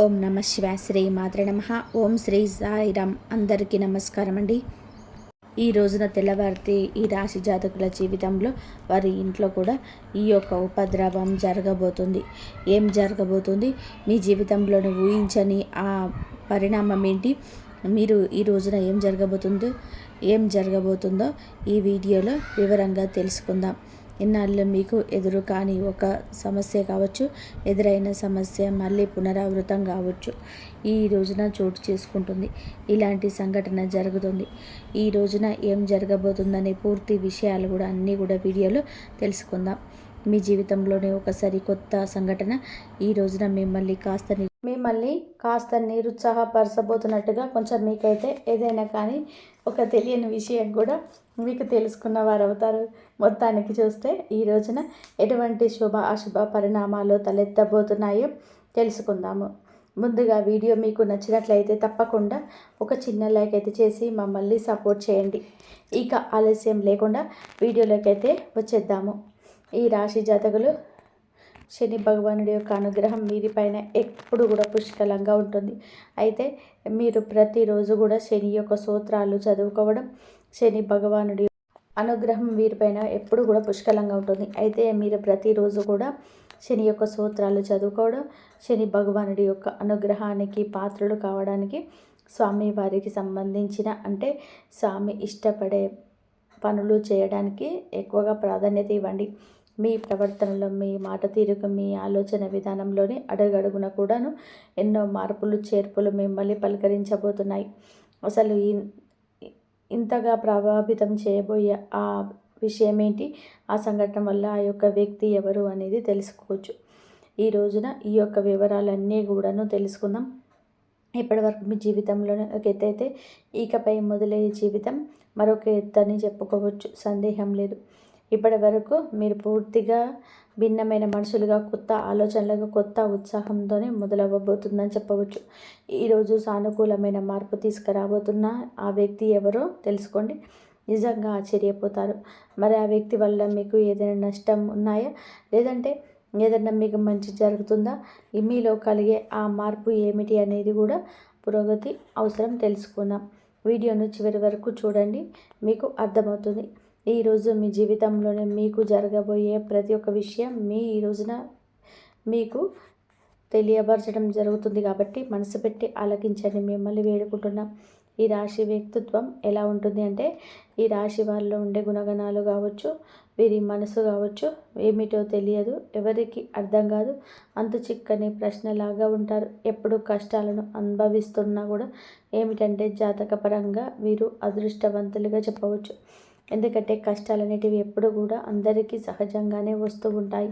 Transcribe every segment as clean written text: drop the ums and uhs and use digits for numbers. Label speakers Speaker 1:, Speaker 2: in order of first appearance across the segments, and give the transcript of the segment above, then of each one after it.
Speaker 1: ఓం నమ శివాయ. శ్రీ మాత్రే నమః. ఓం శ్రీ సాయిరామ్. అందరికీ నమస్కారం అండి. ఈ రోజున తెల్లవారితే ఈ రాశి జాతకుల జీవితంలో వారి ఇంట్లో కూడా ఈ యొక్క ఉపద్రవం జరగబోతుంది. ఏం జరగబోతుంది, మీ జీవితంలోని ఊహించని ఆ పరిణామం ఏంటి, మీరు ఈ రోజున ఏం జరగబోతుందో ఈ వీడియోలో వివరంగా తెలుసుకుందాం. ఇన్నాళ్ళు మీకు ఎదురు కాని ఒక సమస్య కావచ్చు, ఎదురైన సమస్య మళ్ళీ పునరావృతం కావచ్చు, ఈ రోజున చోటు చేసుకుంటుంది. ఇలాంటి సంఘటన జరుగుతుంది. ఈ రోజున ఏం జరగబోతుందనే పూర్తి విషయాలు కూడా అన్నీ కూడా వీడియోలో తెలుసుకుందాం. మీ జీవితంలోనే ఒకసారి కొత్త సంఘటన ఈ రోజున మిమ్మల్ని కాస్త నిరుత్సాహపరచబోతున్నట్టుగా కొంచెం మీకైతే ఏదైనా కానీ ఒక తెలియని విషయం కూడా మీకు తెలుసుకున్న వారు అవుతారు. మొత్తానికి చూస్తే ఈ రోజున ఎటువంటి శుభ అశుభ పరిణామాలు తలెత్తబోతున్నాయో తెలుసుకుందాము. ముందుగా వీడియో మీకు నచ్చినట్లయితే తప్పకుండా ఒక చిన్న లైక్ అయితే చేసి మమ్మల్ని సపోర్ట్ చేయండి. ఇక ఆలస్యం లేకుండా వీడియోలోకి అయితే వచ్చేద్దాము. ఈ రాశి జాతకులు, శని భగవానుడి యొక్క అనుగ్రహం వీరిపైన ఎప్పుడు కూడా పుష్కలంగా ఉంటుంది. అయితే మీరు ప్రతిరోజు కూడా శని యొక్క స్తోత్రాలు చదువుకోవడం, శని భగవానుడి అనుగ్రహం వీరిపైన ఎప్పుడు కూడా పుష్కలంగా ఉంటుంది. అయితే మీరు ప్రతిరోజు కూడా శని యొక్క స్తోత్రాలు చదువుకోవడం, శని భగవానుడి యొక్క అనుగ్రహానికి పాత్రలు కావడానికి స్వామి వారికి సంబంధించిన అంటే స్వామి ఇష్టపడే పనులు చేయడానికి ఎక్కువగా ప్రాధాన్యత ఇవ్వండి. మీ ప్రవర్తనలో, మీ మాట తీరుకు, మీ ఆలోచన విధానంలోని అడుగడుగున కూడాను ఎన్నో మార్పులు చేర్పులు మిమ్మల్ని పలకరించబోతున్నాయి. అసలు ఇంతగా ప్రభావితం చేయబోయే ఆ విషయం ఏంటి, ఆ సంఘటన వల్ల ఆ యొక్క వ్యక్తి ఎవరు అనేది తెలుసుకోవచ్చు. ఈ రోజున ఈ యొక్క వివరాలన్నీ కూడాను తెలుసుకుందాం. ఇప్పటివరకు మీ జీవితంలోనే ఒక ఎత్తు అయితే ఇకపై మొదలయ్యే జీవితం మరొక ఎత్తు అని చెప్పుకోవచ్చు, సందేహం లేదు. ఇప్పటి వరకు మీరు పూర్తిగా భిన్నమైన మనుషులుగా, కొత్త ఆలోచనలుగా, కొత్త ఉత్సాహంతోనే మొదలవ్వబోతుందని చెప్పవచ్చు. ఈరోజు సానుకూలమైన మార్పు తీసుకురాబోతున్న ఆ వ్యక్తి ఎవరో తెలుసుకోండి. నిజంగా ఆశ్చర్యపోతారు. మరి ఆ వ్యక్తి వల్ల మీకు ఏదైనా నష్టం ఉన్నాయా, లేదంటే ఏదైనా మీకు మంచి జరుగుతుందా, మీలో కలిగే ఆ మార్పు ఏమిటి అనేది కూడా పురోగతి అవసరం తెలుసుకుందాం. వీడియోను చివరి వరకు చూడండి, మీకు అర్థమవుతుంది. ఈరోజు మీ జీవితంలోనే మీకు జరగబోయే ప్రతి ఒక్క విషయం ఈ రోజున మీకు తెలియపరచడం జరుగుతుంది. కాబట్టి మనసు పెట్టి ఆలకించండి, మిమ్మల్ని వేడుకుంటున్నాం. ఈ రాశి వ్యక్తిత్వం ఎలా ఉంటుంది అంటే, ఈ రాశి వారిలో ఉండే గుణగణాలు కావచ్చు, వీరి మనసు కావచ్చు, ఏమిటో తెలియదు, ఎవరికి అర్థం కాదు, అంతు చిక్కని ప్రశ్నలాగా ఉంటారు. ఎప్పుడు కష్టాలను అనుభవిస్తున్నా కూడా ఏమిటంటే జాతకపరంగా వీరు అదృష్టవంతులుగా చెప్పవచ్చు. ఎందుకంటే కష్టాలు అనేటివి ఎప్పుడు కూడా అందరికీ సహజంగానే వస్తూ ఉంటాయి,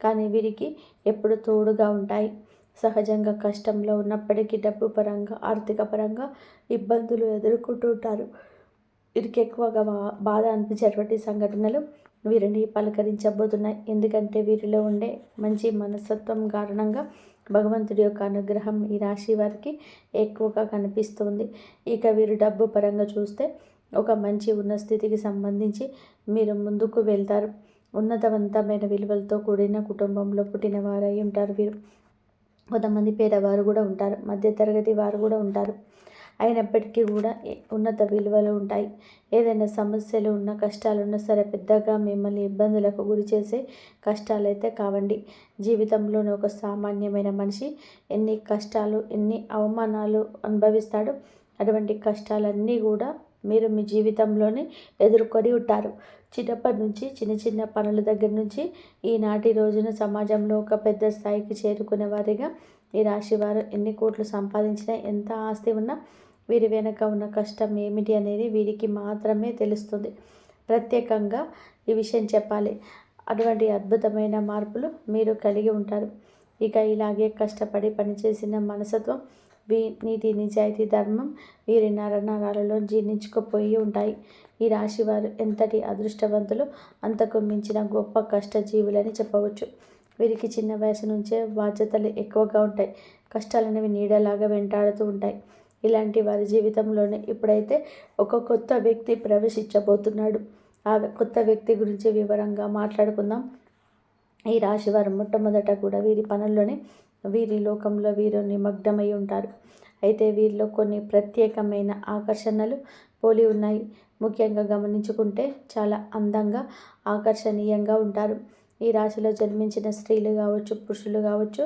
Speaker 1: కానీ వీరికి ఎప్పుడు తోడుగా ఉంటాయి. సహజంగా కష్టంలో ఉన్నప్పటికీ డబ్బు పరంగా, ఆర్థిక పరంగా ఇబ్బందులు ఎదుర్కొంటుంటారు. వీరికి ఎక్కువగా బాధ అనిపించేటువంటి సంఘటనలు వీరిని పలకరించబోతున్నాయి. ఎందుకంటే వీరిలో ఉండే మంచి మనస్తత్వం కారణంగా భగవంతుడి యొక్క అనుగ్రహం ఈ రాశి వారికి ఎక్కువగా కనిపిస్తుంది. ఇక వీరు డబ్బు పరంగా చూస్తే ఒక మంచి ఉన్నత స్థితికి సంబంధించి మీరు ముందుకు వెళ్తారు. ఉన్నతవంతమైన విలువలతో కూడిన కుటుంబంలో పుట్టిన వారై ఉంటారు వీరు. కొంతమంది పేదవారు కూడా ఉంటారు, మధ్యతరగతి వారు కూడా ఉంటారు. అయినప్పటికీ కూడా ఉన్నత విలువలు ఉంటాయి. ఏదైనా సమస్యలు ఉన్నా, కష్టాలున్నా సరే పెద్దగా మిమ్మల్ని ఇబ్బందులకు గురి చేసే కష్టాలైతే కావండి. జీవితంలోని ఒక సామాన్యమైన మనిషి ఎన్ని కష్టాలు, ఎన్ని అవమానాలు అనుభవిస్తాడో అటువంటి కష్టాలన్నీ కూడా మీరు మీ జీవితంలోనే ఎదుర్కొని ఉంటారు. చిన్నప్పటి నుంచి చిన్న చిన్న పనుల దగ్గర నుంచి ఈనాటి రోజున సమాజంలో ఒక పెద్ద స్థాయికి చేరుకునే వారిగా ఈ రాశి వారు ఎన్ని కోట్లు సంపాదించినా, ఎంత ఆస్తి ఉన్నా వీరి వెనక ఉన్న కష్టం ఏమిటి అనేది వీరికి మాత్రమే తెలుస్తుంది. ప్రత్యేకంగా ఈ విషయం చెప్పాలి, అటువంటి అద్భుతమైన మార్పులు మీరు కలిగి ఉంటారు. ఇక ఇలాగే కష్టపడి పనిచేసిన మనస్తత్వం, నీతి, నిజాయితీ, ధర్మం వీరి నరనరాలలో జీర్ణించుకుపోయి ఉంటాయి. ఈ రాశి వారు ఎంతటి అదృష్టవంతులు, అంతకు మించిన గొప్ప కష్టజీవులని చెప్పవచ్చు. వీరికి చిన్న వయసు నుంచే బాధ్యతలు ఎక్కువగా ఉంటాయి. కష్టాలనేవి నీడలాగా వెంటాడుతూ ఉంటాయి. ఇలాంటి వారి జీవితంలోనే ఇప్పుడైతే ఒక కొత్త వ్యక్తి ప్రవేశించబోతున్నాడు. ఆ కొత్త వ్యక్తి గురించి వివరంగా మాట్లాడుకుందాం. ఈ రాశివారు మొట్టమొదట కూడా వీరి పనుల్లోనే వీరి లోకంలో వీరు నిమగ్నమై ఉంటారు. అయితే వీరిలో కొన్ని ప్రత్యేకమైన ఆకర్షణలు పోలి ఉన్నాయి. ముఖ్యంగా గమనించుకుంటే చాలా అందంగా, ఆకర్షణీయంగా ఉంటారు. ఈ రాశిలో జన్మించిన స్త్రీలు కావచ్చు, పురుషులు కావచ్చు,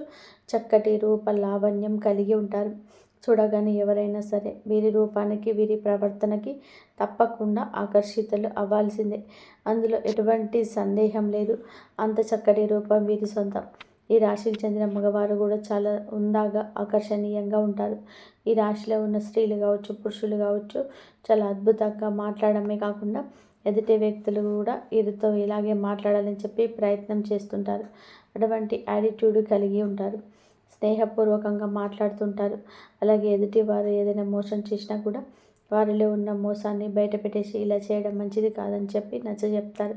Speaker 1: చక్కటి రూప లావణ్యం కలిగి ఉంటారు. చూడగానే ఎవరైనా సరే వీరి రూపానికి, వీరి ప్రవర్తనకి తప్పకుండా ఆకర్షితులు అవ్వాల్సిందే. అందులో ఎటువంటి సందేహం లేదు. అంత చక్కటి రూపం వీరి సొంతం. ఈ రాశికి చెందిన మగవారు కూడా చాలా ఉందాగా, ఆకర్షణీయంగా ఉంటారు. ఈ రాశిలో ఉన్న స్త్రీలు కావచ్చు, పురుషులు కావచ్చు, చాలా అద్భుతంగా మాట్లాడమే కాకుండా ఎదుటి వ్యక్తులు కూడా వీరితో ఇలాగే మాట్లాడాలని చెప్పి ప్రయత్నం చేస్తుంటారు. అటువంటి యాటిట్యూడ్ కలిగి ఉంటారు. స్నేహపూర్వకంగా మాట్లాడుతుంటారు. అలాగే ఎదుటి వారు ఏదైనా మోసం చేసినా కూడా వారిలో ఉన్న మోసాన్ని బయట పెట్టేసి ఇలా చేయడం మంచిది కాదని చెప్పి నచ్చజెప్తారు.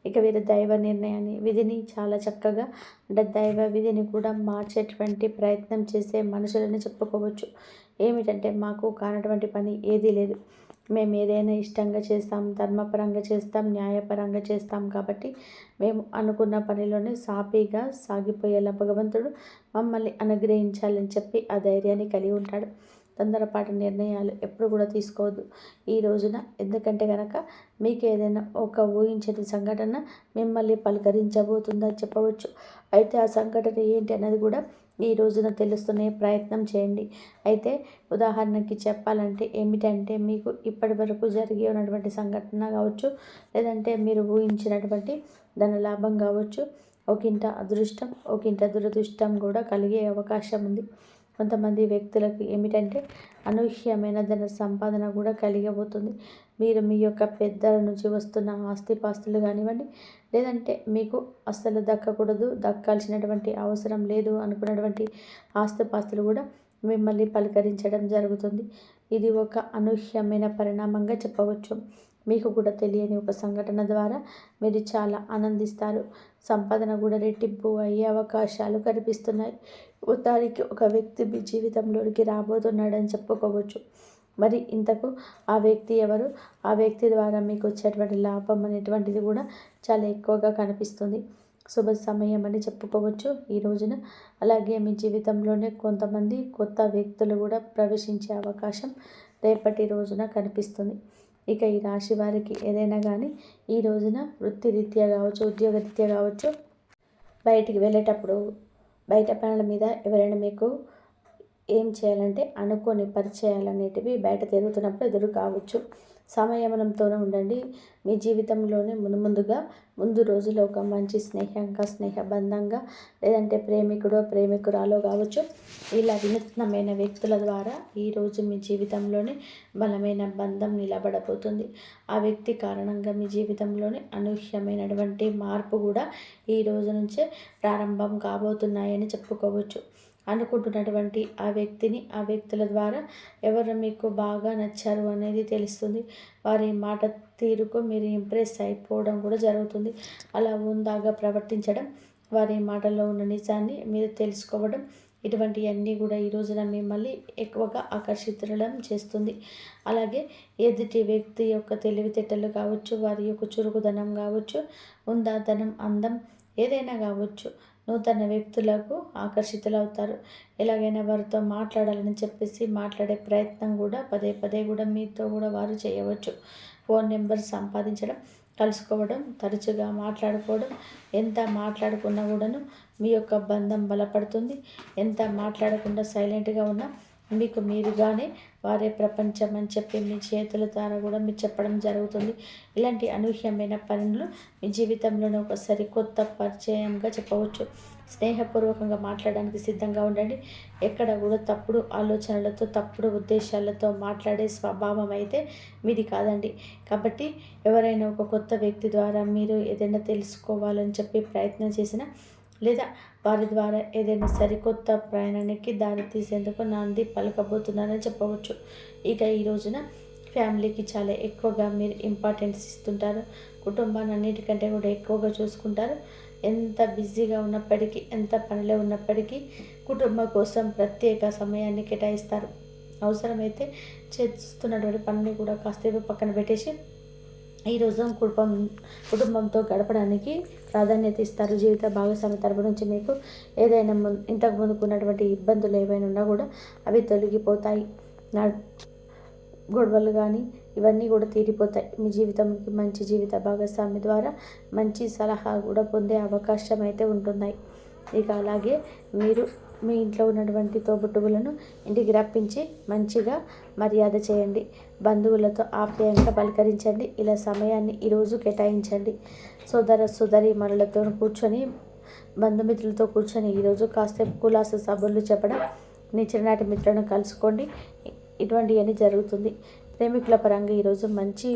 Speaker 1: ఇక వీరు దైవ నిర్ణయాన్ని, విధిని చాలా చక్కగా, అంటే దైవ విధిని కూడా మార్చేటువంటి ప్రయత్నం చేసే మనుషులని చెప్పుకోవచ్చు. ఏమిటంటే, మాకు కానటువంటి పని ఏదీ లేదు, మేము ఏదైనా ఇష్టంగా చేస్తాం, ధర్మపరంగా చేస్తాం, న్యాయపరంగా చేస్తాం, కాబట్టి మేము అనుకున్న పనిలోనే సాఫీగా సాగిపోయేలా భగవంతుడు మమ్మల్ని అనుగ్రహించాలని చెప్పి ఆ ధైర్యాన్ని కలిగి ఉంటాడు. తొందరపాటు నిర్ణయాలు ఎప్పుడు కూడా తీసుకోవద్దు ఈ రోజున. ఎందుకంటే కనుక మీకు ఏదైనా ఒక ఊహించని సంఘటన మిమ్మల్ని పలకరించబోతుందని చెప్పవచ్చు. అయితే ఆ సంఘటన ఏంటి అన్నది కూడా ఈ రోజున తెలుసుకునే ప్రయత్నం చేయండి. అయితే ఉదాహరణకి చెప్పాలంటే ఏమిటంటే, మీకు ఇప్పటి వరకు జరిగి ఉన్నటువంటి సంఘటన కావచ్చు, లేదంటే మీరు ఊహించినటువంటి ధన లాభం కావచ్చు, ఒకంత అదృష్టం, ఒకంత దురదృష్టం కూడా కలిగే అవకాశం ఉంది. కొంతమంది వ్యక్తులకు ఏమిటంటే అనూహ్యమైన ధన సంపాదన కూడా కలిగబోతుంది. మీరు మీ యొక్క పెద్దల నుంచి వస్తున్న ఆస్తిపాస్తులు కానివ్వండి, లేదంటే మీకు అస్సలు దక్కకూడదు, దక్కాల్సినటువంటి అవసరం లేదు అనుకున్నటువంటి ఆస్తిపాస్తులు కూడా మిమ్మల్ని పలకరించడం జరుగుతుంది. ఇది ఒక అనూహ్యమైన పరిణామంగా చెప్పవచ్చు. మీకు కూడా తెలియని ఒక సంఘటన ద్వారా మీరు చాలా ఆనందిస్తారు. సంపాదన కూడా రెట్టింపు అయ్యే అవకాశాలు కనిపిస్తున్నాయి. మొత్తానికి ఒక వ్యక్తి మీ జీవితంలోనికి రాబోతున్నాడని చెప్పుకోవచ్చు. మరి ఇంతకు ఆ వ్యక్తి ఎవరు? ఆ వ్యక్తి ద్వారా మీకు వచ్చేటువంటి లాభం అనేటువంటిది కూడా చాలా ఎక్కువగా కనిపిస్తుంది. శుభ సమయం అని చెప్పుకోవచ్చు ఈ రోజున. అలాగే మీ జీవితంలోనే కొంతమంది కొత్త వ్యక్తులు కూడా ప్రవేశించే అవకాశం రేపటి రోజున కనిపిస్తుంది. ఇక ఈ రాశి వారికి ఏదైనా కానీ ఈ రోజున వృత్తిరీత్యా కావచ్చు, ఉద్యోగరీత్యా కావచ్చు, బయటికి వెళ్ళేటప్పుడు బయట పనుల మీద ఎవరైనా మీకు ఏం చేయాలంటే అనుకోని పరిచయాలు అనేటివి బయట తిరుగుతున్నప్పుడు ఎదురు కావచ్చు. సంయమనంతోనే ఉండండి. మీ జీవితంలోనే ముందు రోజులో ఒక మంచి స్నేహబంధంగా, లేదంటే ప్రేమికుడో ప్రేమికురాలో కావచ్చు, ఇలా వినూత్నమైన వ్యక్తుల ద్వారా ఈరోజు మీ జీవితంలోనే బలమైన బంధం నిలబడబోతుంది. ఆ వ్యక్తి కారణంగా మీ జీవితంలోనే అనూహ్యమైనటువంటి మార్పు కూడా ఈ రోజు నుంచే ప్రారంభం కాబోతున్నాయని చెప్పుకోవచ్చు. అనుకుంటున్నటువంటి ఆ వ్యక్తుల ద్వారా ఎవరు మీకు బాగా నచ్చారు అనేది తెలుస్తుంది. వారి మాట తీరుకు మీరు ఇంప్రెస్ అయిపోవడం కూడా జరుగుతుంది. అలా ఉందాగా ప్రవర్తించడం, వారి మాటల్లో ఉన్న నిజాన్ని మీరు తెలుసుకోవడం, ఇటువంటివన్నీ కూడా ఈ రోజున మిమ్మల్ని ఎక్కువగా ఆకర్షించడం చేస్తుంది. అలాగే ఎదుటి వ్యక్తి యొక్క తెలివితేటలు కావచ్చు, వారి యొక్క చురుకుదనం కావచ్చు, ఉందాదనం, అందం ఏదైనా కావచ్చు, నూతన వ్యక్తులకు ఆకర్షితులవుతారు. ఎలాగైనా వారితో మాట్లాడాలని చెప్పేసి మాట్లాడే ప్రయత్నం కూడా పదే కూడా మీతో కూడా వారు చేయవచ్చు. ఫోన్ నెంబర్ సంపాదించడం, కలుసుకోవడం, తరచుగా మాట్లాడుకోవడం, ఎంత మాట్లాడుకున్నా కూడాను మీ యొక్క బంధం బలపడుతుంది. ఎంత మాట్లాడకుండా సైలెంట్గా ఉన్నా మీకు మీరుగానే వారే ప్రపంచం అని చెప్పి మీ చేతుల ద్వారా కూడా మీరు చెప్పడం జరుగుతుంది. ఇలాంటి అనూహ్యమైన పనులు మీ జీవితంలోనే ఒక సరికొత్త పరిచయంగా చెప్పవచ్చు. స్నేహపూర్వకంగా మాట్లాడడానికి సిద్ధంగా ఉండండి. ఎక్కడ కూడా తప్పుడు ఆలోచనలతో, తప్పుడు ఉద్దేశాలతో మాట్లాడే స్వభావం అయితే మీది కాదండి. కాబట్టి ఎవరైనా ఒక కొత్త వ్యక్తి ద్వారా మీరు ఏదైనా తెలుసుకోవాలని చెప్పి ప్రయత్నం చేసినా, లేదా వారి ద్వారా ఏదైనా సరికొత్త ప్రయాణానికి దారి తీసేందుకు నాంది పలకబోతున్నారని చెప్పవచ్చు. ఇక ఈ రోజున ఫ్యామిలీకి చాలా ఎక్కువగా మీరు ఇంపార్టెన్స్ ఇస్తుంటారు. కుటుంబాన్ని అన్నిటికంటే కూడా ఎక్కువగా చూసుకుంటారు. ఎంత బిజీగా ఉన్నప్పటికీ, ఎంత పనిలో ఉన్నప్పటికీ కుటుంబం కోసం ప్రత్యేక సమయాన్ని కేటాయిస్తారు. అవసరమైతే చేస్తున్నటువంటి పనిని కూడా కాస్త పక్కన పెట్టేసి ఈరోజు కుటుంబంతో గడపడానికి ప్రాధాన్యత ఇస్తారు. జీవిత భాగస్వామి తరపు నుంచి మీకు ఏదైనా ఇంతకు ముందుకు ఉన్నటువంటి ఇబ్బందులు ఏవైనా ఉన్నా కూడా అవి తొలగిపోతాయి. గొడవలు కానీ ఇవన్నీ కూడా తీరిపోతాయి. మీ జీవితంకి మంచి జీవిత భాగస్వామి ద్వారా మంచి సలహా కూడా పొందే అవకాశం అయితే ఉంటున్నాయి. ఇక అలాగే మీరు మీ ఇంట్లో ఉన్నటువంటి తోబుట్టువులను ఇంటికి రప్పించి మంచిగా మర్యాద చేయండి. బంధువులతో ఆప్యాయంగా పలకరించండి. ఇలా సమయాన్ని ఈరోజు కేటాయించండి. సోదరి మనులతో కూర్చొని బంధుమిత్రులతో కూర్చొని ఈరోజు కాసేపు కులాస సభలు చెప్పడం, మీ చిన్ననాటి మిత్రులను కలుసుకోండి. ఇటువంటివన్నీ జరుగుతుంది. ప్రేమికుల పరంగా ఈరోజు మంచి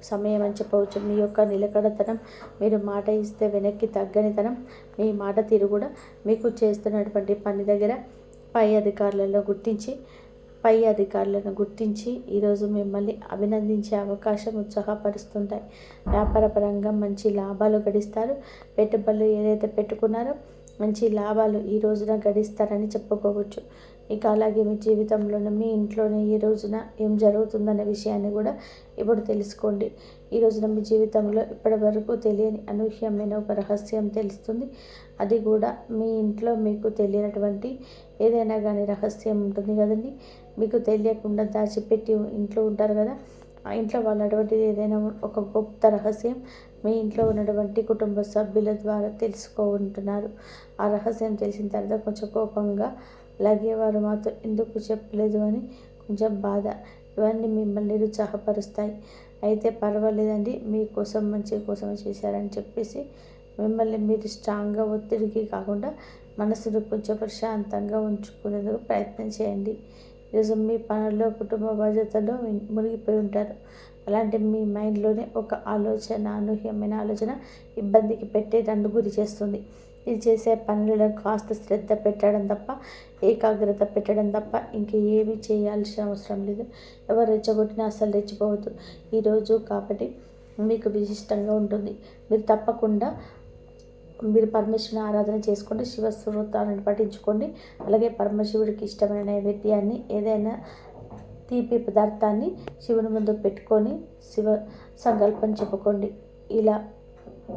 Speaker 1: సమయం అని చెప్పవచ్చు. మీ యొక్క నిలకడతనం, మీరు మాట ఇస్తే వెనక్కి తగ్గనితనం, మీ మాట తీరు కూడా మీకు చేస్తున్నటువంటి పని దగ్గర పై అధికారులను గుర్తించి ఈరోజు మిమ్మల్ని అభినందించే అవకాశం ఉత్సాహపరుస్తుంటాయి. వ్యాపార పరంగా మంచి లాభాలు గడిస్తారు. పెట్టుబడులు ఏదైతే పెట్టుకున్నారో మంచి లాభాలు ఈ రోజున గడిస్తారని చెప్పుకోవచ్చు. ఇక అలాగే మీ జీవితంలోనే మీ ఇంట్లోనే ఈ రోజున ఏం జరుగుతుందనే విషయాన్ని కూడా ఇప్పుడు తెలుసుకోండి. ఈ రోజున మీ జీవితంలో ఇప్పటి వరకు తెలియని అనూహ్యమైన ఒక రహస్యం తెలుస్తుంది. అది కూడా మీ ఇంట్లో మీకు తెలియనటువంటి ఏదైనా కానీ రహస్యం ఉంటుంది కదండి. మీకు తెలియకుండా దాచిపెట్టి ఇంట్లో ఉంటారు కదా, ఆ ఇంట్లో వాళ్ళు అటువంటిది ఏదైనా ఒక గొప్ప రహస్యం మీ ఇంట్లో ఉన్నటువంటి కుటుంబ సభ్యుల ద్వారా తెలుసుకుంటున్నారు. ఆ రహస్యం తెలిసిన తర్వాత కొంచెం కోపంగా, అలాగే వారు మాతో ఎందుకు చెప్పలేదు అని కొంచెం బాధ, ఇవన్నీ మిమ్మల్ని నిరుత్సాహపరుస్తాయి. అయితే పర్వాలేదండి, మీకోసం మంచి కోసమే చేశారని చెప్పేసి మిమ్మల్ని మీరు స్ట్రాంగ్గా ఒత్తిడికి కాకుండా మనసును కొంచెం ప్రశాంతంగా ఉంచుకునేందుకు ప్రయత్నం చేయండి. ఈరోజు మీ పనుల్లో కుటుంబ బాధ్యతల్లో మునిగిపోయి ఉంటారు. అలాంటి మీ మైండ్లోనే ఒక ఆలోచన, అనూహ్యమైన ఆలోచన ఇబ్బందికి నన్ను గురి చేస్తుంది. ఇది చేసే పనులలో కాస్త శ్రద్ధ పెట్టడం తప్ప, ఏకాగ్రత పెట్టడం తప్ప ఏమీ చేయాల్సిన అవసరం లేదు. ఎవరు రెచ్చగొట్టినా అసలు రెచ్చిపోవద్దు ఈరోజు. కాబట్టి మీకు విశిష్టంగా ఉంటుంది. మీరు తప్పకుండా పరమేశ్వరుని ఆరాధన చేసుకోండి. శివ స్తోత్రాలను పఠించుకోండి. అలాగే పరమశివుడికి ఇష్టమైన నైవేద్యాన్ని, ఏదైనా తీపి పదార్థాన్ని శివుని ముందు పెట్టుకొని శివ సంకల్పం చెప్పుకోండి. ఇలా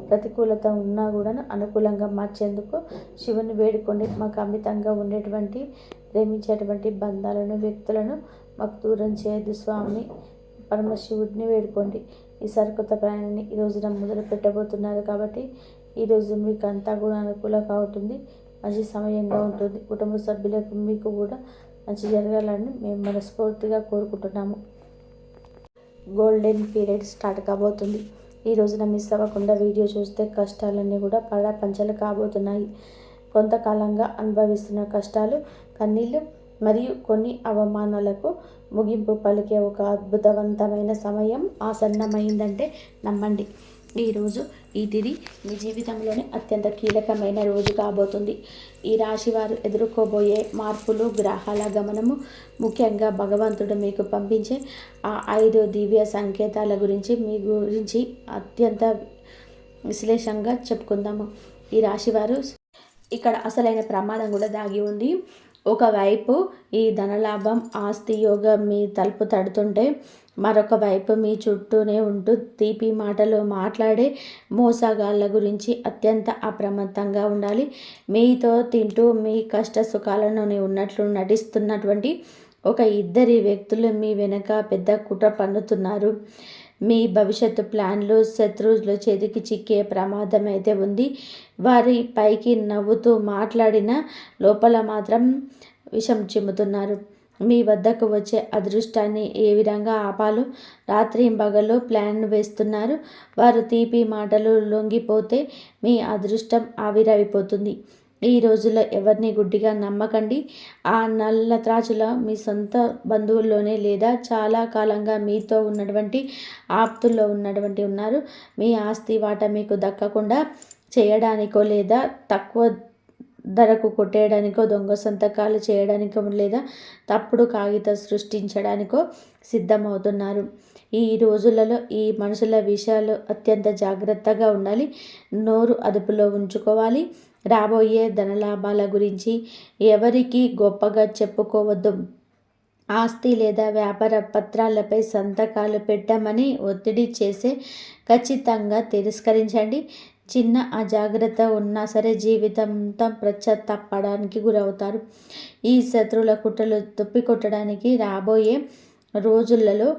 Speaker 1: ప్రతికూలత ఉన్నా కూడా అనుకూలంగా మార్చేందుకు శివుని వేడుకోండి. మాకు అమితంగా ఉండేటువంటి ప్రేమించేటువంటి బంధాలను, వ్యక్తులను మాకు దూరం చేయదు స్వామి. పరమశివుడిని వేడుకోండి. ఈ సరికొత్త ప్రయాణాన్ని ఈ రోజున మొదలు పెట్టబోతున్నారు కాబట్టి ఈరోజు మీకు అంతా కూడా అనుకూలంగా ఉంటుంది. మంచి సమయంగా ఉంటుంది. కుటుంబ సభ్యులకు మీకు కూడా మంచి జరగాలని మేము మనస్ఫూర్తిగా కోరుకుంటున్నాము. గోల్డెన్ పీరియడ్ స్టార్ట్ కాబోతుంది. ఈ రోజున మిస్ అవ్వకుండా వీడియో చూస్తే కష్టాలన్నీ కూడా పంచలు కాబోతున్నాయి. కొంతకాలంగా అనుభవిస్తున్న కష్టాలు, కన్నీళ్ళు మరియు కొన్ని అవమానాలకు ముగింపు పలికే ఒక అద్భుతవంతమైన సమయం ఆసన్నమైందంటే నమ్మండి. ఈరోజు ఈ తిథి మీ జీవితంలోనే అత్యంత కీలకమైన రోజు కాబోతుంది. ఈ రాశి వారు ఎదుర్కోబోయే మార్పులు, గ్రహాల గమనము, ముఖ్యంగా భగవంతుడు మీకు పంపించే ఆ 5 దివ్య సంకేతాల గురించి అత్యంత విశ్లేషంగా చెప్పుకుందాము. ఈ రాశివారు ఇక్కడ అసలైన ప్రమాదం కూడా దాగి ఉంది. ఒకవైపు ఈ ధనలాభం, ఆస్తి యోగం మీ తలుపు తడుతుంటే, మరొక వైపు మీ చుట్టూనే ఉంటూ తీపి మాటలు మాట్లాడే మోసగాళ్ళ గురించి అత్యంత అప్రమత్తంగా ఉండాలి. మీతో తింటూ మీ కష్ట సుఖాలను ఉన్నట్లు నటిస్తున్నటువంటి ఒక 2 వ్యక్తులు మీ వెనక పెద్ద కుట్ర పన్నుతున్నారు. మీ భవిష్యత్తు ప్లాన్లు శత్రువుల చేతికి చిక్కే ప్రమాదం అయితే ఉంది. వారి పైకి నవ్వుతూ మాట్లాడిన లోపల మాత్రం విషం చిమ్ముతున్నారు. మీ వద్దకు వచ్చే అదృష్టాన్ని ఏ విధంగా ఆపాలో రాత్రింబగళ్ళు ప్లాన్ వేస్తున్నారు. వారు తీపి మాటలు లొంగిపోతే మీ అదృష్టం ఆవిరైపోతుంది. ఈ రోజుల్లో ఎవరిని గుడ్డిగా నమ్మకండి. ఆ నల్ల త్రాచుల మీ సొంత బంధువుల్లోనే లేదా చాలా కాలంగా మీతో ఉన్నటువంటి ఆప్తుల్లో ఉన్నారు. మీ ఆస్తి వాటా మీకు దక్కకుండా చేయడానికో లేదా తక్కువ ధరకు కొట్టేయడానికో, దొంగ సంతకాలు చేయడానికో లేదా తప్పుడు కాగితం సృష్టించడానికో సిద్ధమవుతున్నారు. ఈ రోజులలో ఈ మనుషుల విషయాలు అత్యంత జాగ్రత్తగా ఉండాలి. నోరు అదుపులో ఉంచుకోవాలి. రాబోయే ధనలాభాల గురించి ఎవరికి గొప్పగా చెప్పుకోవద్దు. ఆస్తి లేదా వ్యాపార పత్రాలపై సంతకాలు పెట్టమని ఒత్తిడి చేస్తే ఖచ్చితంగా తిరస్కరించండి. చిన్న అజాగ్రత్త ఉన్నా సరే జీవితాంతం పశ్చాత్తాపడానికి గురవుతారు. ఈ శత్రువుల కుట్రలు తప్పికొట్టడానికి రాబోయే రోజులలో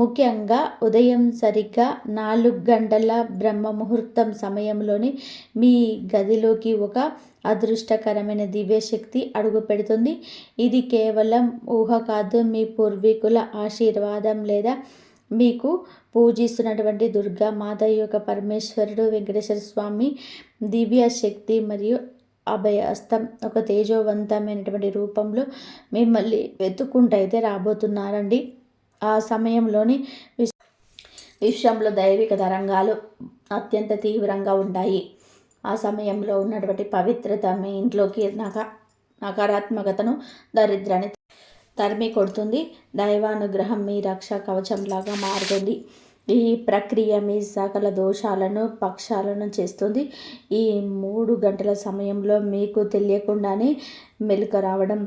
Speaker 1: ముఖ్యంగా ఉదయం సరిగ్గా 4 గంటల బ్రహ్మ ముహూర్తం సమయంలోని మీ గదిలోకి ఒక అదృష్టకరమైన దివ్యశక్తి అడుగు పెడుతుంది. ఇది కేవలం ఊహ కాదు, మీ పూర్వీకుల ఆశీర్వాదం లేదా మీకు పూజిస్తున్నటువంటి దుర్గా మాత యొక్క పరమేశ్వరుడు వెంకటేశ్వర స్వామి దివ్య శక్తి మరియు అభయహస్తం ఒక తేజోవంతమైనటువంటి రూపంలో మిమ్మల్ని వెతుక్కుంటైతే రాబోతున్నారండి. ఆ సమయంలోని విశ్వంలో దైవిక తరంగాలు అత్యంత తీవ్రంగా ఉంటాయి. ఆ సమయంలో ఉన్నటువంటి పవిత్రత మీ ఇంట్లోకి నకారాత్మకతను, దరిద్రాన్ని తరిమి కొడుతుంది. దైవానుగ్రహం మీ రక్ష కవచంలాగా మారుతుంది. ఈ ప్రక్రియ మీ సకల దోషాలను పక్షాలను చేస్తుంది. ఈ 3 గంటల సమయంలో మీకు తెలియకుండానే మెలక రావడం,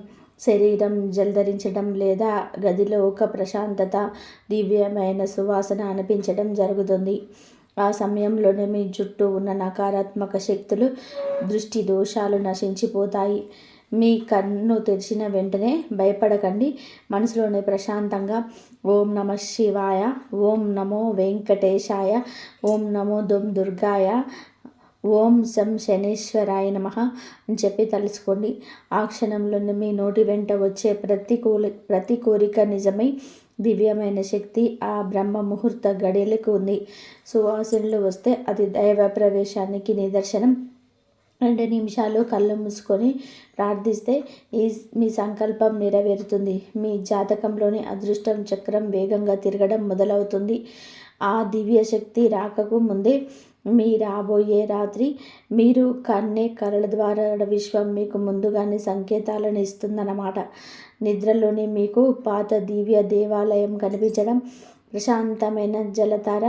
Speaker 1: శరీరం జలధరించడం లేదా గదిలో ఒక ప్రశాంతత, దివ్యమైన సువాసన అనిపించడం జరుగుతుంది. ఆ సమయంలోనే మీ చుట్టూ ఉన్న నకారాత్మక శక్తులు, దృష్టి దోషాలు నశించిపోతాయి. మీ కన్ను తెరిచిన వెంటనే భయపడకండి. మనసులోనే ప్రశాంతంగా ఓం నమ శివాయ, ఓం నమో వెంకటేశాయ, ఓం నమో దుర్గాయ, ఓం శం శనేశ్వరాయ నమః అని చెప్పి తలుచుకోండి. ఆ క్షణంలోనే మీ నోటి వెంట వచ్చే ప్రతి కోరిక నిజమై దివ్యమైన శక్తి ఆ బ్రహ్మ ముహూర్త గడియలకు ఉంది. సువాసనలు వస్తే అది దైవ ప్రవేశానికి నిదర్శనం. 2 నిమిషాలు కళ్ళు మూసుకొని ప్రార్థిస్తే మీ సంకల్పం నెరవేరుతుంది. మీ జాతకంలోని అదృష్టం చక్రం వేగంగా తిరగడం మొదలవుతుంది. ఆ దివ్య శక్తి రాకకు ముందే మీ రాబోయే రాత్రి మీరు కన్నే కలల ద్వారా విశ్వం మీకు ముందుగానే సంకేతాలను ఇస్తుందన్నమాట. నిద్రలోనే మీకు పాత దివ్య దేవాలయం కనిపించడం, ప్రశాంతమైన జలధార,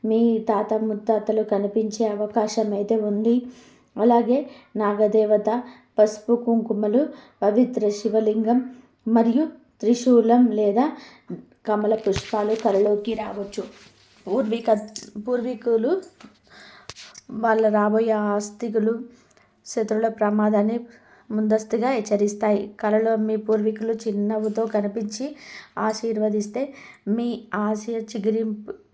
Speaker 1: మీ తాత ముత్తాతలు కనిపించే అవకాశం అయితే ఉంది. అలాగే నాగదేవత, పసుపు కుంకుమలు, పవిత్ర శివలింగం మరియు త్రిశూలం లేదా కమల పుష్పాలు కలలోకి రావచ్చు. పూర్వీకులు వాళ్ళ రాబోయే ఆస్తికులు శత్రువుల ప్రమాదాన్ని ముందస్తుగా హెచ్చరిస్తాయి. కలలో మీ పూర్వీకులు చిరునవ్వుతో కనిపించి ఆశీర్వదిస్తే మీ ఆశయ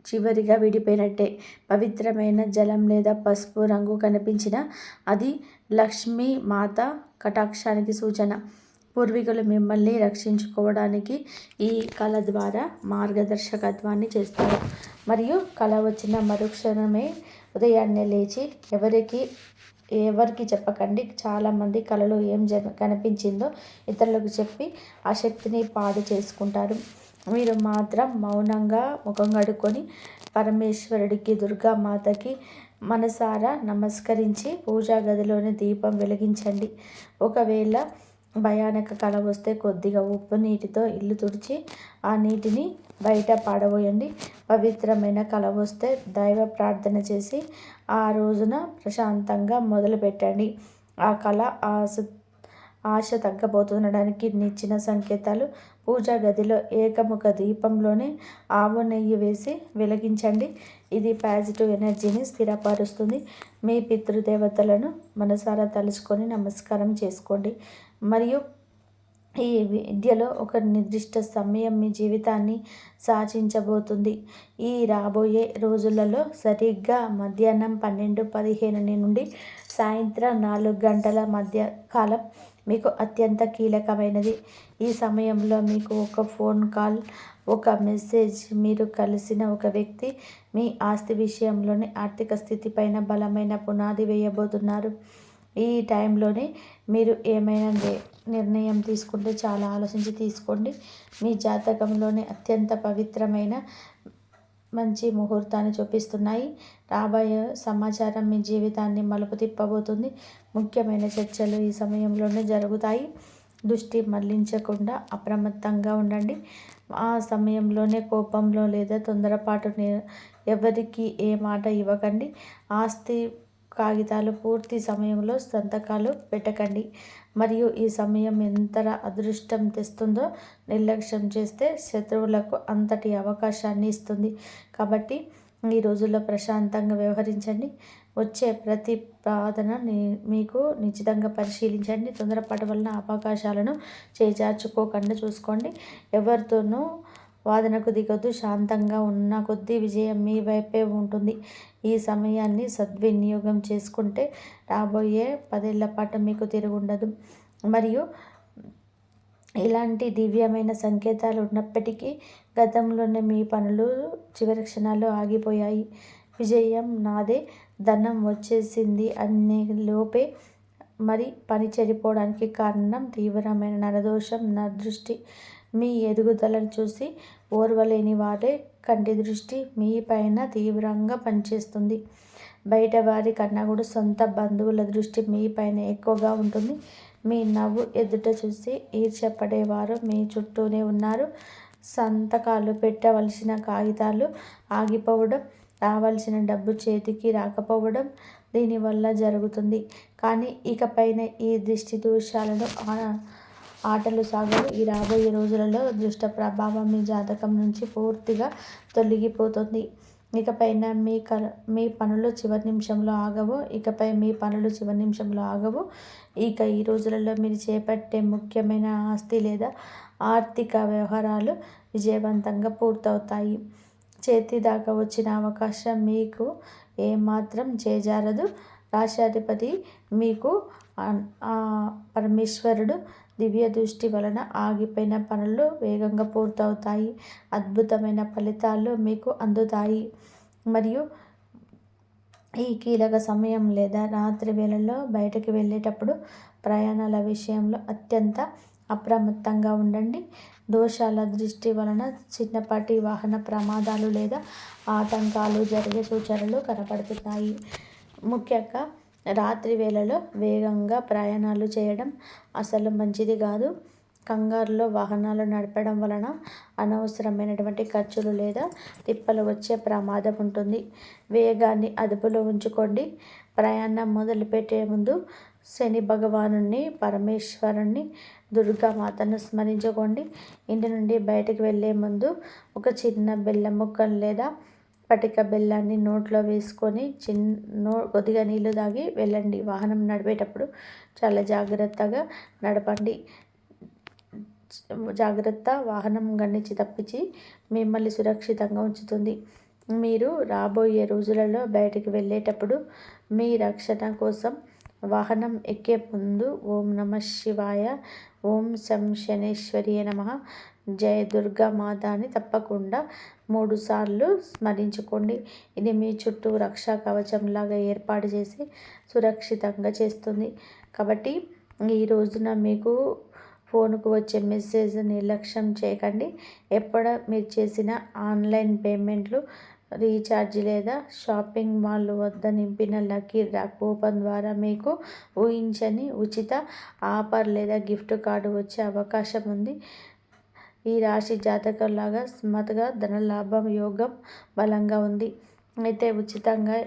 Speaker 1: చివరిగా విడిపోయినట్టే. పవిత్రమైన జలం లేదా పసుపు రంగు కనిపించినా అది లక్ష్మీ మాత కటాక్షానికి సూచన. పూర్వీకులు మిమ్మల్ని రక్షించుకోవడానికి ఈ కళ ద్వారా మార్గదర్శకత్వాన్ని చేస్తారు. మరియు కళ వచ్చిన మరుక్షణమే ఉదయాన్నే లేచి ఎవరికి చెప్పకండి. చాలామంది కళలో ఏం కనిపించిందో ఇతరులకు చెప్పి ఆ శక్తిని పాడు చేసుకుంటారు. మీరు మాత్రం మౌనంగా ముఖం కడుక్కొని పరమేశ్వరుడికి, దుర్గామాతకి మనసారా నమస్కరించి పూజా గదిలోని దీపం వెలిగించండి. ఒకవేళ భయానక కళ వస్తే కొద్దిగా ఉప్పు నీటితో ఇల్లు తుడిచి ఆ నీటిని బయట పాడబోయండి. పవిత్రమైన కళ వస్తే దైవ ప్రార్థన చేసి ఆ రోజున ప్రశాంతంగా మొదలుపెట్టండి. ఆ కళ ఆశ తగ్గబోతుండడానికి నిచ్చిన సంకేతాలు. పూజా గదిలో ఏకముఖ దీపంలోనే ఆవు నెయ్యి వేసి వెలిగించండి. ఇది పాజిటివ్ ఎనర్జీని స్థిరపరుస్తుంది. మీ పితృదేవతలను మనసారా తలుచుకొని నమస్కారం చేసుకోండి. మరియు ఈ విద్యలో ఒక నిర్దిష్ట సమయం మీ జీవితాన్ని శాసించబోతుంది. ఈ రాబోయే రోజులలో సరిగ్గా మధ్యాహ్నం 12:15 నుండి సాయంత్రం 4 గంటల మధ్య కాలం మీకు అత్యంత కీలకమైనది. ఈ సమయంలో మీకు ఒక ఫోన్ కాల్, ఒక మెసేజ్, మీరు కలిసిన ఒక వ్యక్తి మీ ఆస్తి విషయంలోని ఆర్థిక స్థితిపైన బలమైన పునాది వేయబోతున్నారు. ఈ టైంలోనే మీరు ఏమైనా నిర్ణయం తీసుకుంటే చాలా ఆలోచించి తీసుకోండి. మీ జాతకంలోని అత్యంత పవిత్రమైన మంచి ముహూర్తాన్ని చూపిస్తున్నాయి. రాబోయే సమాచారం మీ జీవితాన్ని మలుపు తిప్పబోతుంది. ముఖ్యమైన చర్చలు ఈ సమయంలోనే జరుగుతాయి. దృష్టి మళ్లించకుండా అప్రమత్తంగా ఉండండి. ఆ సమయంలోనే కోపంలో లేదా తొందరపాటు ఎవరికి ఏ మాట ఇవ్వకండి. ఆస్తి కాగితాలు పూర్తి సమయంలో సంతకాలు పెట్టకండి. మరియు ఈ సమయం ఎంతగా అదృష్టం తెస్తుందో నిర్లక్ష్యం చేస్తే శత్రువులకు అంతటి అవకాశాన్ని ఇస్తుంది. కాబట్టి ఈ రోజుల్లో ప్రశాంతంగా వ్యవహరించండి. వచ్చే ప్రతిపాదన మీకు నిశ్చితంగా పరిశీలించండి. తొందరపాటు వలన అవకాశాలను చేజార్చుకోకుండా చూసుకోండి. ఎవరితోనూ వాదనకు దిగొద్దు. శాంతంగా ఉన్న కొద్దీ విజయం మీ వైపే ఉంటుంది. ఈ సమయాన్ని సద్వినియోగం చేసుకుంటే రాబోయే 10 ఏళ్ల పాటు మీకు తిరుగుండదు. మరియు ఇలాంటి దివ్యమైన సంకేతాలు ఉన్నప్పటికీ గతంలోనే మీ పనులు చివరి క్షణాల్లో ఆగిపోయాయి. విజయం నాదే, ధనం వచ్చేసింది అనే లోపే మరి పని చెడిపోవడానికి కారణం తీవ్రమైన నరదోషం, నరదృష్టి. మీ ఎదుగుదలను చూసి ఓర్వలేని వారే కంటి దృష్టి మీ పైన తీవ్రంగా పనిచేస్తుంది. బయట వారి కన్నా కూడా సొంత బంధువుల దృష్టి మీ పైన ఎక్కువగా ఉంటుంది. మీ నవ్వు ఎదుట చూసి ఈర్ష్యపడేవారు మీ చుట్టూనే ఉన్నారు. సంతకాలు పెట్టవలసిన కాగితాలు ఆగిపోవడం, రావాల్సిన డబ్బు చేతికి రాకపోవడం దీనివల్ల జరుగుతుంది. కానీ ఇకపైన ఈ దిష్టి దోషాలను ఆటలు సాగవు. ఈ రాబోయే రోజులలో దుష్ట ప్రభావం మీ జాతకం నుంచి పూర్తిగా తొలగిపోతుంది. ఇకపైన మీ పనులు చివరి నిమిషంలో ఆగవు. ఇక ఈ రోజులలో మీరు చేపట్టే ముఖ్యమైన ఆస్తి లేదా ఆర్థిక వ్యవహారాలు విజయవంతంగా పూర్తవుతాయి. చేతి దాకా వచ్చిన అవకాశం మీకు ఏమాత్రం చేజారదు. రాశ్యాధిపతి మీకు పరమేశ్వరుడు దివ్య దృష్టి వలన ఆగిపోయిన పనులు వేగంగా పూర్తవుతాయి. అద్భుతమైన ఫలితాలు మీకు అందుతాయి. మరియు ఈ కీలక సమయం లేదా రాత్రి వేళల్లో బయటకు వెళ్ళేటప్పుడు ప్రయాణాల విషయంలో అత్యంత అప్రమత్తంగా ఉండండి. దోషాల దృష్టి వలన చిన్నపాటి వాహన ప్రమాదాలు లేదా ఆటంకాలు జరిగే సూచనలు కనపడుతున్నాయి. ముఖ్యంగా రాత్రి వేళలో వేగంగా ప్రయాణాలు చేయడం అసలు మంచిది కాదు. కంగారులో వాహనాలు నడపడం వలన అనవసరమైనటువంటి ఖర్చులు లేదా తిప్పలు వచ్చే ప్రమాదం ఉంటుంది. వేగాన్ని అదుపులో ఉంచుకోండి. ప్రయాణం మొదలుపెట్టే ముందు శని భగవానుని, పరమేశ్వరుని, దుర్గామాతను స్మరించుకోండి. ఇంటి నుండి బయటకు వెళ్ళే ముందు ఒక చిన్న బెల్లం ముక్క లేదా పటిక బెల్లాన్ని నోట్లో వేసుకొని కొద్దిగా నీళ్లు తాగి వెళ్ళండి. వాహనం నడిపేటప్పుడు చాలా జాగ్రత్తగా నడపండి. వాహనం గణించి తప్పించి మిమ్మల్ని సురక్షితంగా ఉంచుతుంది. మీరు రాబోయే రోజులలో బయటికి వెళ్ళేటప్పుడు మీ రక్షణ కోసం వాహనం ఎక్కే ముందు ఓం నమః శివాయ, ఓం శం శనేశ్వరియే నమః, జయ దుర్గా మాత అని తప్పకుండా 3 సార్లు స్మరించుకోండి. ఇది మీ చుట్టూ రక్షా కవచంలాగా ఏర్పాటు చేసి సురక్షితంగా చేస్తుంది. కాబట్టి ఈ రోజున మీకు ఫోన్కు వచ్చే మెసేజ్ నిర్లక్ష్యం చేయకండి. మీరు చేసిన ఆన్లైన్ పేమెంట్లు, రీఛార్జ్ లేదా షాపింగ్ మాల్ వద్ద నింపిన లక్కీ డ్రా కూపన్ ద్వారా మీకు ఊహించని ఉచిత ఆఫర్ లేదా గిఫ్ట్ కార్డు వచ్చే అవకాశం ఉంది. ఈ రాశి జాతకంలాగా స్మతగా ధనలాభం యోగం బలంగా ఉంది. అయితే ఉచితంగా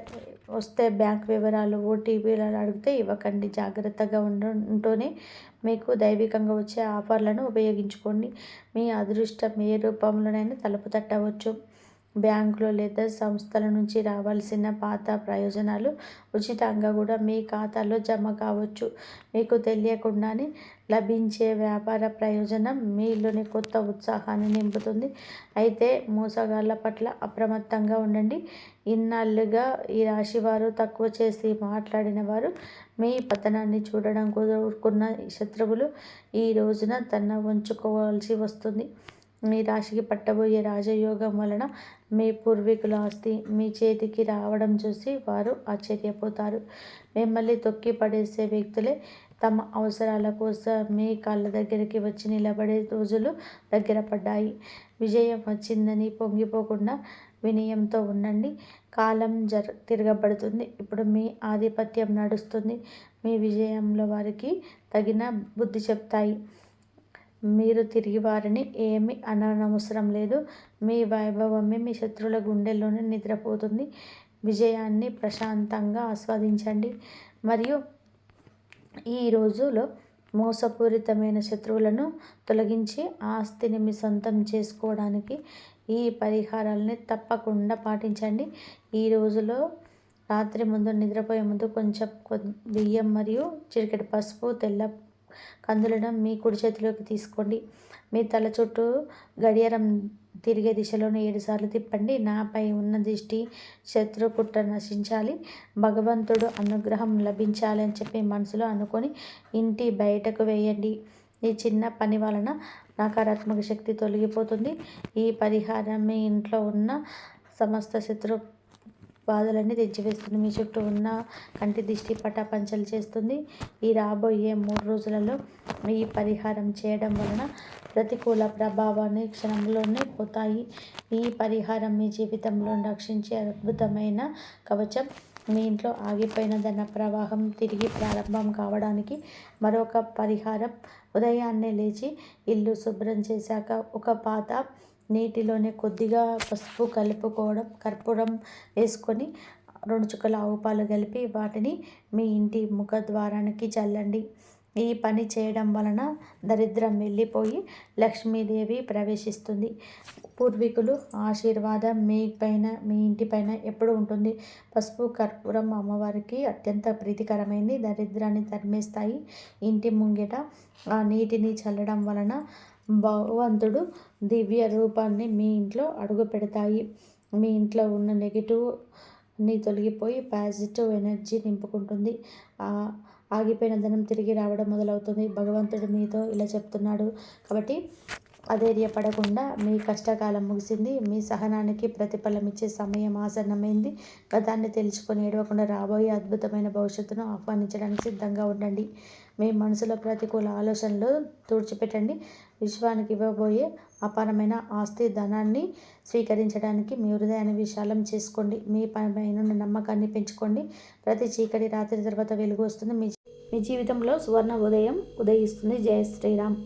Speaker 1: వస్తే బ్యాంక్ వివరాలు, ఓటీపీలను అడిగితే ఇవ్వకండి. జాగ్రత్తగా ఉంటూనే మీకు దైవికంగా వచ్చే ఆఫర్లను ఉపయోగించుకోండి. మీ అదృష్టం ఏ రూపంలోనైనా తలుపు తట్టవచ్చు. బ్యాంకులు లేదా సంస్థల నుంచి రావాల్సిన పాత ప్రయోజనాలు ఉచితంగా కూడా మీ ఖాతాలో జమ కావచ్చు. మీకు తెలియకుండానే లభించే వ్యాపార ప్రయోజనం మీలోని కొత్త ఉత్సాహాన్ని నింపుతుంది. అయితే మోసగాళ్ల పట్ల అప్రమత్తంగా ఉండండి. ఇన్నాళ్ళుగా ఈ రాశివారు తక్కువ చేసి మాట్లాడిన వారు మీ పతనాన్ని చూడడం కోరుకున్న శత్రువులు ఈ రోజున తన ఉంచుకోవాల్సి వస్తుంది. మీ రాశికి పట్టబోయే రాజయోగం వలన మీ పూర్వీకుల ఆస్తి మీ చేతికి రావడం చూసి వారు ఆశ్చర్యపోతారు. మిమ్మల్ని తొక్కి పడేసే వ్యక్తులే తమ అవసరాల కోసం మీ కాళ్ళ దగ్గరికి వచ్చి నిలబడే రోజులు దగ్గర పడ్డాయి. విజయం వచ్చిందని పొంగిపోకుండా వినయంతో ఉండండి. కాలం తిరగబడుతుంది. ఇప్పుడు మీ ఆధిపత్యం నడుస్తుంది. మీ విజయంలో వారికి తగిన బుద్ధి చెప్తాయి. మీరు తిరిగి వారిని ఏమీ అనవసరం లేదు. మీ వైభవమే మీ శత్రువుల గుండెల్లోనే నిద్రపోతుంది. విజయాన్ని ప్రశాంతంగా ఆస్వాదించండి. మరియు ఈ రోజులో మోసపూరితమైన శత్రువులను తొలగించి ఆస్తిని మీ సొంతం చేసుకోవడానికి ఈ పరిహారాలని తప్పకుండా పాటించండి. ఈ రోజులో రాత్రి ముందు నిద్రపోయే ముందు కొంచెం బియ్యం మరియు చిటికెడు పసుపు, తెల్ల కందులను మీ కుడి చేతిలోకి తీసుకోండి. మీ తల చుట్టూ గడియారం తిరిగే దిశలోనే 7 సార్లు తిప్పండి. నాపై ఉన్న దిష్టి, శత్రు కుట్ర నశించాలి, భగవంతుడు అనుగ్రహం లభించాలి అని చెప్పి మనసులో అనుకొని ఇంటి బయటకు వేయండి. ఈ చిన్న పని వలన నకారాత్మక శక్తి తొలగిపోతుంది. ఈ పరిహారం మీ ఇంట్లో ఉన్న సమస్త శత్రు బాధలన్నీ తెచ్చివేస్తుంది. మీ చుట్టూ ఉన్న కంటి దిష్టి పటాపంచలు చేస్తుంది. ఈ రాబోయే 3 రోజులలో ఈ పరిహారం చేయడం వలన ప్రతికూల ప్రభావాన్ని క్షణంలోనే పోతాయి. ఈ పరిహారం మీ జీవితంలో రక్షించే అద్భుతమైన కవచం. మీ ఇంట్లో ఆగిపోయిన ధన ప్రవాహం తిరిగి ప్రారంభం కావడానికి మరొక పరిహారం. ఉదయాన్నే లేచి ఇల్లు శుభ్రం చేశాక ఒక పాత నీటిలోనే కొద్దిగా పసుపు కలుపుకోవడం, కర్పూరం వేసుకొని 2 చుక్కల ఆవు పాలు కలిపి వాటిని మీ ఇంటి ముఖద్వారానికి చల్లండి. ఈ పని చేయడం వలన దరిద్రం వెళ్ళిపోయి లక్ష్మీదేవి ప్రవేశిస్తుంది. పూర్వీకులు ఆశీర్వాదం మీ ఇంటిపైన ఎప్పుడు ఉంటుంది. పసుపు, కర్పూరం అమ్మవారికి అత్యంత ప్రీతికరమైనది. దరిద్రాన్ని తరిమేస్తాయి. ఇంటి ముంగిట ఆ నీటిని చల్లడం వలన భగవంతుడు దివ్య రూపాన్ని మీ ఇంట్లో అడుగు పెడతాయి. మీ ఇంట్లో ఉన్న నెగిటివ్ని తొలగిపోయి పాజిటివ్ ఎనర్జీ నింపుకుంటుంది. ఆగిపోయిన ధనం తిరిగి రావడం మొదలవుతుంది. భగవంతుడు మీతో ఇలా చెప్తున్నాడు. కాబట్టి అధైర్యపడకుండా మీ కష్టకాలం ముగిసింది. మీ సహనానికి ప్రతిఫలం ఇచ్చే సమయం ఆసన్నమైంది. గతాన్ని తెలుసుకొని ఏడవకుండా రాబోయే అద్భుతమైన భవిష్యత్తును ఆహ్వానించడానికి సిద్ధంగా ఉండండి. మీ మనసులో ప్రతికూల ఆలోచనలు తుడిచిపెట్టండి. విశ్వానికి ఇవ్వబోయే అపారమైన ఆస్తి ధనాన్ని స్వీకరించడానికి మీ హృదయాన్ని విశాలం చేసుకోండి. మీ పైన నమ్మకాన్ని పెంచుకోండి. ప్రతి చీకటి రాత్రి తర్వాత వెలుగు వస్తుంది. మీ జీవితంలో సువర్ణ ఉదయం ఉదయిస్తుంది. జయ శ్రీరామ్.